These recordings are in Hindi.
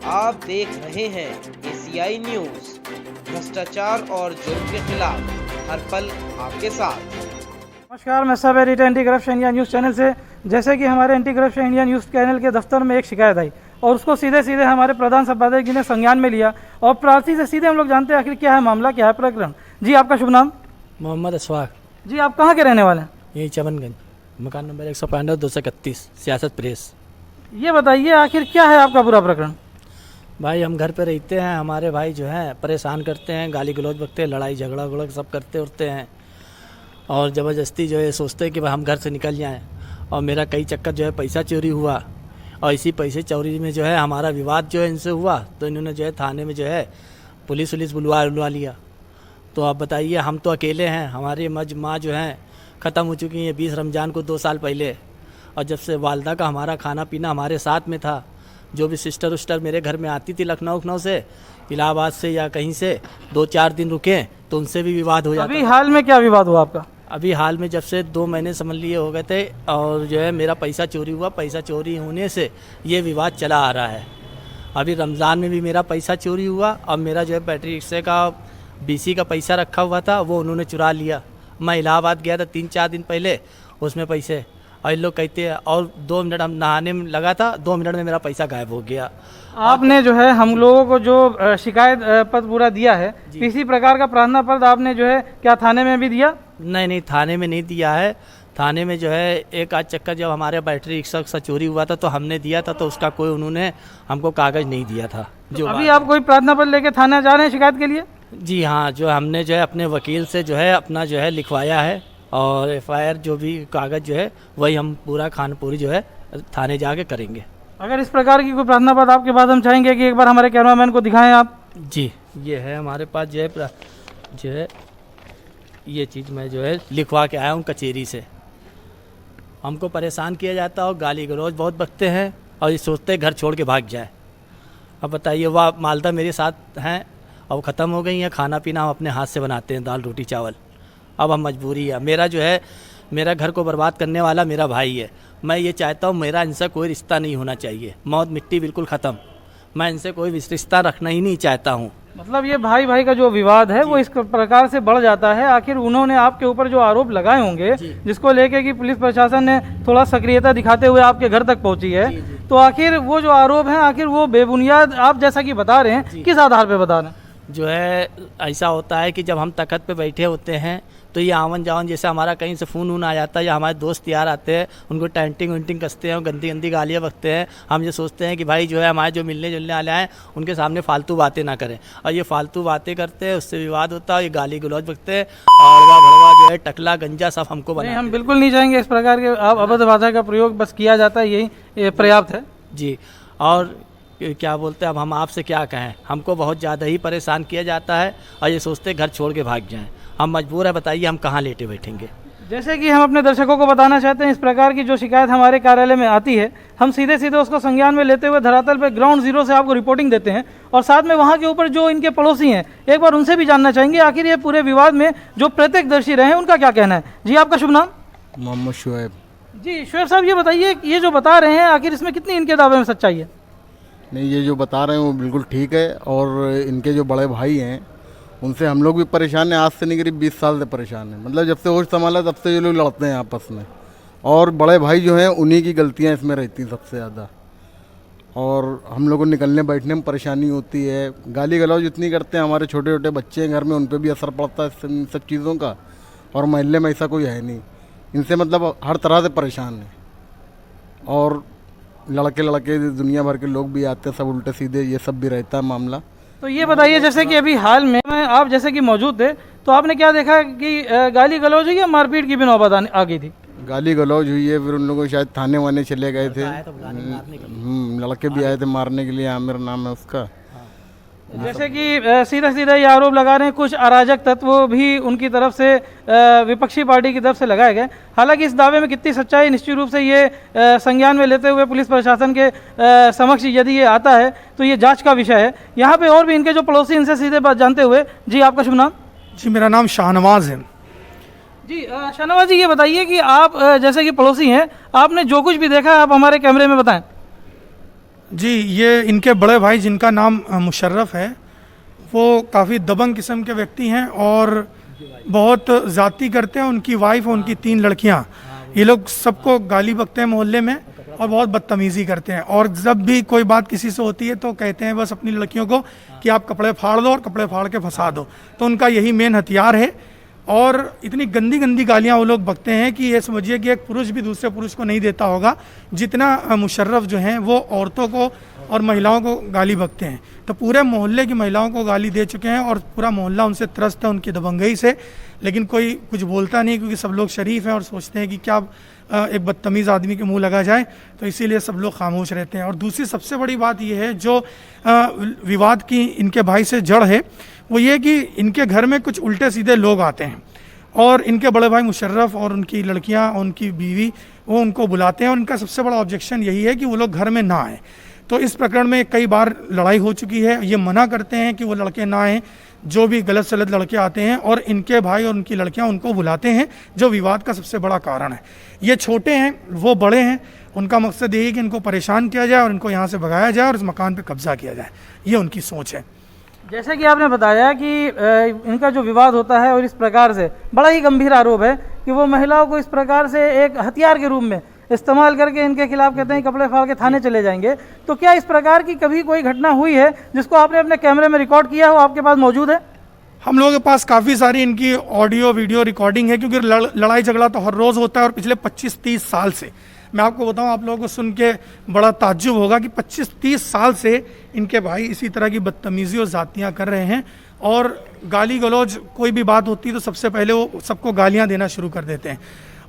आप देख रहे हैं एसीआई न्यूज, भ्रष्टाचार और जुर्म के खिलाफ हर पल आपके साथ। नमस्कार, मैं sub editor anti corruption India news channel से। जैसे कि हमारे anti corruption India news channel के दफ्तर में एक शिकायत आई और उसको सीधे सीधे हमारे प्रधान संपादक जी ने संज्ञान में लिया और प्रार्थी से सीधे हम लोग जानते हैं आखिर क्या है मामला, क्या है प्रकरण। जी, आपका शुभ नाम? मोहम्मद अशफाक। जी, आप कहाँ के रहने वाले हैं? यही चमनगंज, मकान नंबर 195 231, सियासत प्रेस। ये बताइए आखिर क्या है आपका पूरा प्रकरण? भाई हम घर पे रहते हैं, हमारे भाई जो हैं परेशान करते हैं, गाली गलौज बकते हैं, लड़ाई झगड़ा वगड़ा सब करते उठते हैं और ज़बरदस्ती जो है सोचते हैं कि भाई हम घर से निकल जाएं। और मेरा कई चक्कर जो है पैसा चोरी हुआ और इसी पैसे चोरी में जो है हमारा विवाद जो है इनसे हुआ, तो इन्होंने जो है थाने में जो है पुलिस बुलवा लिया। तो आप बताइए, हम तो अकेले हैं, हमारी माँ जो है ख़त्म हो चुकी है 20 रमज़ान को 2 साल पहले। और जब से वालदा का हमारा खाना पीना हमारे साथ में था, जो भी सिस्टर उस्टर मेरे घर में आती थी लखनऊ से, इलाहाबाद से या कहीं से, 2-4 दिन रुके तो उनसे भी विवाद हो जाता। अभी हाल में क्या विवाद हुआ आपका? अभी हाल में जब से 2 महीने समझ लिए हो गए थे और जो है मेरा पैसा चोरी हुआ, पैसा चोरी होने से ये विवाद चला आ रहा है। अभी रमज़ान में भी मेरा पैसा चोरी हुआ और मेरा जो है बैटरी रिक्शे का BC का पैसा रखा हुआ था वो उन्होंने चुरा लिया। मैं इलाहाबाद गया था 3-4 दिन पहले, उसमें पैसे और इन लोग कहते हैं, और 2 मिनट हम नहाने में लगा था, 2 मिनट में मेरा पैसा गायब हो गया। आपने जो है हम लोगों को जो शिकायत पत्र पूरा दिया है, किसी प्रकार का प्रार्थना पत्र आपने जो है क्या थाने में भी दिया? नहीं, थाने में नहीं दिया है। थाने में जो है एक आध चक्कर जब हमारे बैटरी रिक्शा का चोरी हुआ था तो हमने दिया था, तो उसका कोई उन्होंने हमको कागज़ नहीं दिया था। जो अभी आप कोई प्रार्थना पत्र लेके थाने जा रहे हैं शिकायत के लिए? जी हाँ, जो हमने जो है अपने वकील से जो है अपना जो है लिखवाया है और FIR जो भी कागज़ जो है वही हम पूरा खानपुरी जो है थाने जाके करेंगे। अगर इस प्रकार की कोई प्रार्थना पत्र आपके पास, हम चाहेंगे कि एक बार हमारे कैमरामैन को दिखाएं आप। जी, ये है हमारे पास जो है ये चीज़ मैं जो है लिखवा के आया हूँ कचहरी से। हमको परेशान किया जाता है और गाली गलौज बहुत बकते हैं और ये सोचते हैं घर छोड़ के भाग जाए। अब बताइए, वह मालदा मेरे साथ हैं और ख़त्म हो गई हैं, खाना पीना हम अपने हाथ से बनाते हैं, दाल रोटी चावल। अब हम मजबूरी है, मेरा जो है मेरा घर को बर्बाद करने वाला मेरा भाई है। मैं ये चाहता हूँ मेरा इनसे कोई रिश्ता नहीं होना चाहिए, मौत मिट्टी बिल्कुल ख़त्म। मैं इनसे कोई रिश्ता रखना ही नहीं चाहता हूँ। मतलब ये भाई भाई का जो विवाद है वो इस प्रकार से बढ़ जाता है। आखिर उन्होंने आपके ऊपर जो आरोप लगाए होंगे, जिसको लेके कि पुलिस प्रशासन ने थोड़ा सक्रियता दिखाते हुए आपके घर तक पहुंची है, तो आखिर वो जो आरोप हैं आखिर वो बेबुनियाद आप जैसा कि बता रहे हैं, किस आधार पे बता रहे हैं? जो है ऐसा होता है कि जब हम तख्त पे बैठे होते हैं तो ये आवन जावन जैसे हमारा कहीं से फ़ोन आ जाता है या हमारे दोस्त यार आते हैं, उनको टेंटिंग वेंटिंग कसते हैं और गंदी गंदी गालियाँ बकते हैं। हम ये सोचते हैं कि भाई जो है हमारे जो मिलने जुलने वाले हैं उनके सामने फालतू बातें ना करें, और ये फालतू बातें करते हैं, उससे विवाद होता है, ये गाली गलौज बकते हैं और भड़वा जो है टकला गंजा सब हमको नहीं, बना। हम बिल्कुल नहीं चाहेंगे इस प्रकार के अभद्र भाषा का प्रयोग बस किया जाता है, यही पर्याप्त है। जी, और क्या बोलते हैं, अब हम आपसे क्या कहें, हमको बहुत ज़्यादा ही परेशान किया जाता है और ये सोचते घर छोड़ के भाग जाएं। हम मजबूर है, बताइए हम कहाँ लेटे बैठेंगे। जैसे कि हम अपने दर्शकों को बताना चाहते हैं, इस प्रकार की जो शिकायत हमारे कार्यालय में आती है, हम सीधे सीधे उसको संज्ञान में लेते हुए धरातल पे ग्राउंड जीरो से आपको रिपोर्टिंग देते हैं और साथ में वहाँ के ऊपर जो इनके पड़ोसी हैं एक बार उनसे भी जानना चाहेंगे आखिर ये पूरे विवाद में जो प्रत्यक्षदर्शी रहे हैं उनका क्या कहना है। जी, आपका शुभ नाम? मोहम्मद शुएब। जी, शुएब साहब, ये बताइए ये जो बता रहे हैं आखिर इसमें कितनी इनके दावे में सच्चाई है? नहीं, ये जो बता रहे हैं वो बिल्कुल ठीक है और इनके जो बड़े भाई हैं उनसे हम लोग भी परेशान हैं, आज से नहीं करीब 20 साल से परेशान हैं। मतलब जब से होश संभाला तब से ये लोग लड़ते हैं आपस में, और बड़े भाई जो हैं उन्हीं की गलतियां इसमें रहती हैं सबसे ज़्यादा, और हम लोग को निकलने बैठने में परेशानी होती है। गाली गलौज इतनी करते हैं, हमारे छोटे छोटे बच्चे हैं घर में, उन पर भी असर पड़ता है इन सब चीज़ों का, और मोहल्ले में ऐसा कोई है नहीं, इनसे मतलब हर तरह से परेशान है। और लड़के दुनिया भर के लोग भी आते हैं, सब उल्टे सीधे ये सब भी रहता है मामला। तो ये बताइए, जैसे कि अभी हाल में आप जैसे कि मौजूद थे, तो आपने क्या देखा कि गाली गलौज हुई या मारपीट की भी नौबत आ गई थी? गाली गलौज हुई है, फिर उन लोगों शायद थाने वाने चले गए थे, लड़के भी आए थे मारने के लिए, आमिर नाम है उसका। जैसे कि सीधा सीधा ये आरोप लगा रहे हैं कुछ अराजक तत्व भी उनकी तरफ से विपक्षी पार्टी की तरफ से लगाए गए। हालांकि इस दावे में कितनी सच्चाई निश्चित रूप से ये संज्ञान में लेते हुए पुलिस प्रशासन के समक्ष यदि ये आता है तो ये जांच का विषय है। यहाँ पे और भी इनके जो पड़ोसी इनसे सीधे बात जानते हुए। जी, आपका शुभ नाम? जी, मेरा नाम शाहनवाज है। जी, शाहनवाज जी, ये बताइए कि आप जैसे कि पड़ोसी हैं, आपने जो कुछ भी देखा आप हमारे कैमरे में बताएं। जी, ये इनके बड़े भाई जिनका नाम मुशर्रफ है, वो काफ़ी दबंग किस्म के व्यक्ति हैं और बहुत ज़्यादती करते हैं। उनकी वाइफ और उनकी 3 लड़कियां, ये लोग सबको गाली बकते हैं मोहल्ले में और बहुत बदतमीज़ी करते हैं। और जब भी कोई बात किसी से होती है तो कहते हैं बस अपनी लड़कियों को कि आप कपड़े फाड़ दो और कपड़े फाड़ के फंसा दो। तो उनका यही मेन हथियार है। और इतनी गंदी गंदी गालियां वो लोग बकते हैं कि ये समझिए कि एक पुरुष भी दूसरे पुरुष को नहीं देता होगा जितना मुशर्रफ जो हैं वो औरतों को और महिलाओं को गाली बकते हैं। तो पूरे मोहल्ले की महिलाओं को गाली दे चुके हैं और पूरा मोहल्ला उनसे त्रस्त है, उनकी दबंगई से। लेकिन कोई कुछ बोलता नहीं क्योंकि सब लोग शरीफ हैं और सोचते हैं कि क्या एक बदतमीज़ आदमी के मुंह लगा जाए, तो इसीलिए सब लोग खामोश रहते हैं। और दूसरी सबसे बड़ी बात यह है जो विवाद की इनके भाई से जड़ है, वो ये कि इनके घर में कुछ उल्टे सीधे लोग आते हैं और इनके बड़े भाई मुशर्रफ और उनकी लड़कियां और उनकी बीवी वो उनको बुलाते हैं और इनका सबसे बड़ा ऑब्जेक्शन यही है कि वो लोग घर में ना आए। तो इस प्रकरण में कई बार लड़ाई हो चुकी है। ये मना करते हैं कि वो लड़के ना आएँ, जो भी गलत सलत लड़के आते हैं, और इनके भाई और उनकी लड़कियां उनको बुलाते हैं, जो विवाद का सबसे बड़ा कारण है। ये छोटे हैं, वो बड़े हैं, उनका मकसद यही है कि इनको परेशान किया जाए और इनको यहाँ से भगाया जाए और इस मकान पर कब्जा किया जाए। ये उनकी सोच है। जैसे कि आपने बताया कि इनका जो विवाद होता है और इस प्रकार से बड़ा ही गंभीर आरोप है कि वो महिलाओं को इस प्रकार से एक हथियार के रूप में इस्तेमाल करके इनके खिलाफ कहते हैं कपड़े फाड़ के थाने चले जाएंगे। तो क्या इस प्रकार की कभी कोई घटना हुई है जिसको आपने अपने कैमरे में रिकॉर्ड किया हो, आपके पास मौजूद है? हम लोगों के पास काफ़ी सारी इनकी ऑडियो वीडियो रिकॉर्डिंग है, क्योंकि लड़ाई झगड़ा तो हर रोज़ होता है और पिछले 25-30 साल से। मैं आपको बताऊं, आप लोगों को सुन के बड़ा ताज्जुब होगा कि 25-30 साल से इनके भाई इसी तरह की बदतमीज़ी और ज़ातियाँ कर रहे हैं। और गाली गलौज कोई भी बात होती है तो सबसे पहले वो सबको गालियाँ देना शुरू कर देते हैं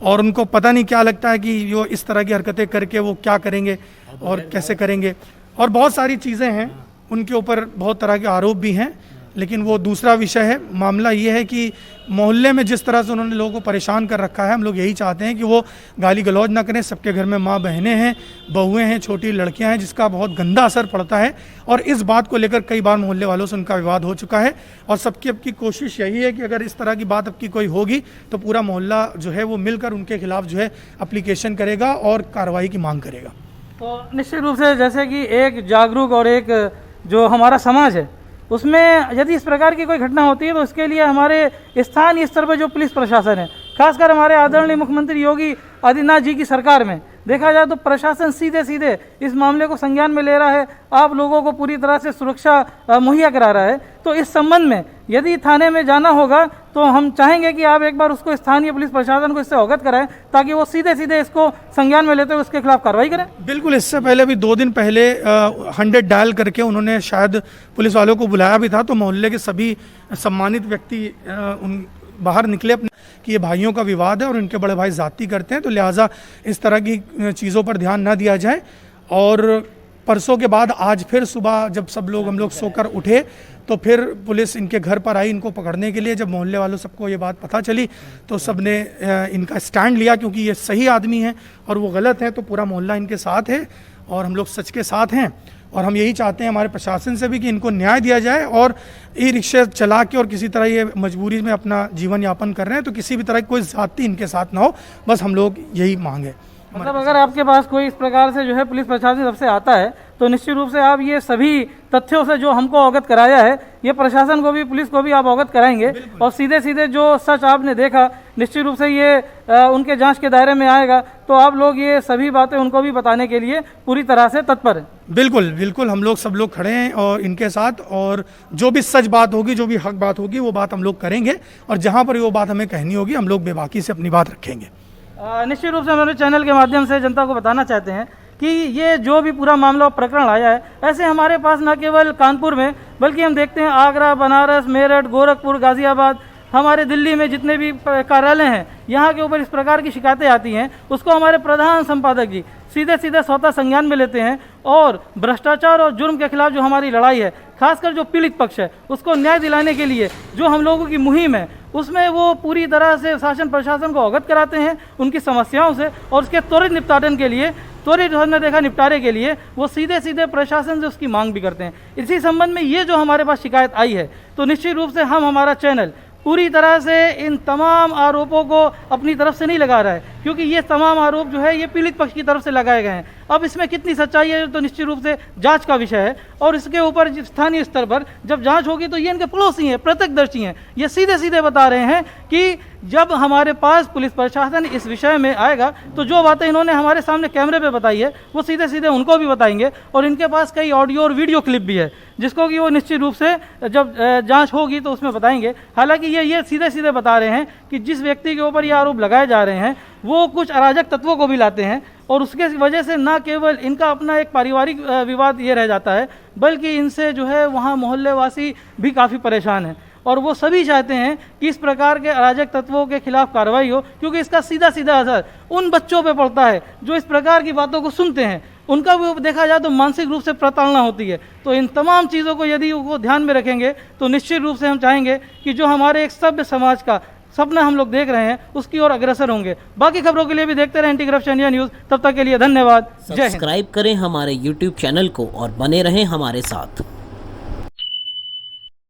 और उनको पता नहीं क्या लगता है कि वो इस तरह की हरकतें करके वो क्या करेंगे और कैसे करेंगे। और बहुत सारी चीज़ें हैं, उनके ऊपर बहुत तरह के आरोप भी हैं, लेकिन वो दूसरा विषय है। मामला ये है कि मोहल्ले में जिस तरह से उन्होंने लोगों को परेशान कर रखा है, हम लोग यही चाहते हैं कि वो गाली गलौज ना करें। सबके घर में माँ बहनें हैं, बहुएं हैं, छोटी लड़कियां हैं, जिसका बहुत गंदा असर पड़ता है। और इस बात को लेकर कई बार मोहल्ले वालों से उनका विवाद हो चुका है और सबकी अब की कोशिश यही है कि अगर इस तरह की बात अब की कोई होगी तो पूरा मोहल्ला जो है वो मिलकर उनके खिलाफ जो है एप्लीकेशन करेगा और कार्रवाई की मांग करेगा। तो निश्चित रूप से जैसे कि एक जागरूक और एक जो हमारा समाज है उसमें यदि इस प्रकार की कोई घटना होती है तो इसके लिए हमारे स्थानीय स्तर पर जो पुलिस प्रशासन है, खासकर हमारे आदरणीय मुख्यमंत्री योगी आदित्यनाथ जी की सरकार में देखा जाए तो प्रशासन सीधे सीधे इस मामले को संज्ञान में ले रहा है, आप लोगों को पूरी तरह से सुरक्षा मुहैया करा रहा है। तो इस संबंध में यदि थाने में जाना होगा तो हम चाहेंगे कि आप एक बार उसको स्थानीय पुलिस प्रशासन को इससे अवगत कराएं ताकि वो सीधे सीधे इसको संज्ञान में लेते हुए उसके खिलाफ कार्रवाई करें। बिल्कुल, इससे पहले भी 2 दिन पहले 100 डायल करके उन्होंने शायद पुलिस वालों को बुलाया भी था। तो मोहल्ले के सभी सम्मानित व्यक्ति उन बाहर निकले अपने कि ये भाइयों का विवाद है और इनके बड़े भाई जाति करते हैं, तो लिहाजा इस तरह की चीज़ों पर ध्यान ना दिया जाए। और परसों के बाद आज फिर सुबह जब हम लोग सोकर उठे तो फिर पुलिस इनके घर पर आई इनको पकड़ने के लिए। जब मोहल्ले वालों सबको ये बात पता चली तो सबने इनका स्टैंड लिया, क्योंकि ये सही आदमी हैं और वो गलत है। तो पूरा मोहल्ला इनके साथ है और हम लोग सच के साथ हैं। और हम यही चाहते हैं हमारे प्रशासन से भी कि इनको न्याय दिया जाए। और ई रिक्शे चला के और किसी तरह ये मजबूरी में अपना जीवन यापन कर रहे हैं, तो किसी भी तरह की कोई ज़्यादती इनके साथ ना हो, बस हम लोग यही मांगे। मतलब अगर आपके पास कोई इस प्रकार से जो है पुलिस प्रशासन तरफ से आता है तो निश्चित रूप से आप ये सभी तथ्यों से जो हमको अवगत कराया है ये प्रशासन को भी पुलिस को भी आप अवगत कराएंगे और सीधे सीधे जो सच आपने देखा निश्चित रूप से ये उनके जांच के दायरे में आएगा। तो आप लोग ये सभी बातें उनको भी बताने के लिए पूरी तरह से तत्पर हैं। बिल्कुल बिल्कुल, हम लोग सब लोग खड़े हैं और इनके साथ, और जो भी सच बात होगी, जो भी हक बात होगी, वो बात हम लोग करेंगे। और जहाँ पर वो बात हमें कहनी होगी हम लोग बेबाकी से अपनी बात रखेंगे। निश्चित रूप से हमारे चैनल के माध्यम से जनता को बताना चाहते हैं कि ये जो भी पूरा मामला और प्रकरण आया है, ऐसे हमारे पास न केवल कानपुर में बल्कि हम देखते हैं आगरा, बनारस, मेरठ, गोरखपुर, गाजियाबाद, हमारे दिल्ली में जितने भी कार्यालय हैं यहाँ के ऊपर इस प्रकार की शिकायतें आती हैं, उसको हमारे प्रधान संपादक जी सीधे सीधे स्वतः संज्ञान में लेते हैं। और भ्रष्टाचार और जुर्म के खिलाफ जो हमारी लड़ाई है, खासकर जो पीड़ित पक्ष है उसको न्याय दिलाने के लिए जो हम लोगों की मुहिम है उसमें वो पूरी तरह से शासन प्रशासन को अवगत कराते हैं उनकी समस्याओं से, और उसके त्वरित निपटान के लिए, त्वरित हमने देखा निपटारे के लिए वो सीधे सीधे प्रशासन से उसकी मांग भी करते हैं। इसी संबंध में ये जो हमारे पास शिकायत आई है तो निश्चित रूप से हमारा चैनल पूरी तरह से इन तमाम आरोपों को अपनी तरफ से नहीं लगा रहा है, क्योंकि ये तमाम आरोप जो है ये पीड़ित पक्ष की तरफ से लगाए गए हैं। अब इसमें कितनी सच्चाई है तो निश्चित रूप से जांच का विषय है। और इसके ऊपर स्थानीय स्तर पर जब जांच होगी तो ये इनके पड़ोसी हैं, प्रत्यक्षदर्शी हैं, ये सीधे सीधे बता रहे हैं कि जब हमारे पास पुलिस प्रशासन इस विषय में आएगा तो जो बातें इन्होंने हमारे सामने कैमरे पे बताई है वो सीधे सीधे उनको भी बताएंगे। और इनके पास कई ऑडियो और वीडियो क्लिप भी है जिसको कि वो निश्चित रूप से जब जांच होगी तो उसमें बताएंगे। हालांकि ये सीधे सीधे बता रहे हैं कि जिस व्यक्ति के ऊपर ये आरोप लगाए जा रहे हैं वो कुछ अराजक तत्वों को भी लाते हैं और उसके वजह से ना केवल इनका अपना एक पारिवारिक विवाद ये रह जाता है बल्कि इनसे जो है वहाँ मोहल्ले वासी भी काफ़ी परेशान हैं। और वो सभी चाहते हैं कि इस प्रकार के अराजक तत्वों के खिलाफ कार्रवाई हो, क्योंकि इसका सीधा सीधा असर उन बच्चों पे पड़ता है जो इस प्रकार की बातों को सुनते हैं। उनका भी देखा जाए तो मानसिक रूप से प्रताड़ना होती है। तो इन तमाम चीज़ों को यदि वो ध्यान में रखेंगे तो निश्चित रूप से हम चाहेंगे कि जो हमारे एक सभ्य समाज का सपना हम लोग देख रहे हैं उसकी ओर अग्रसर होंगे। बाकी खबरों के लिए भी देखते रहें एंटी करप्शन इंडिया न्यूज़। तब तक के लिए धन्यवाद। जय हिंद। सब्सक्राइब करें हमारे YouTube चैनल को और बने रहें हमारे साथ।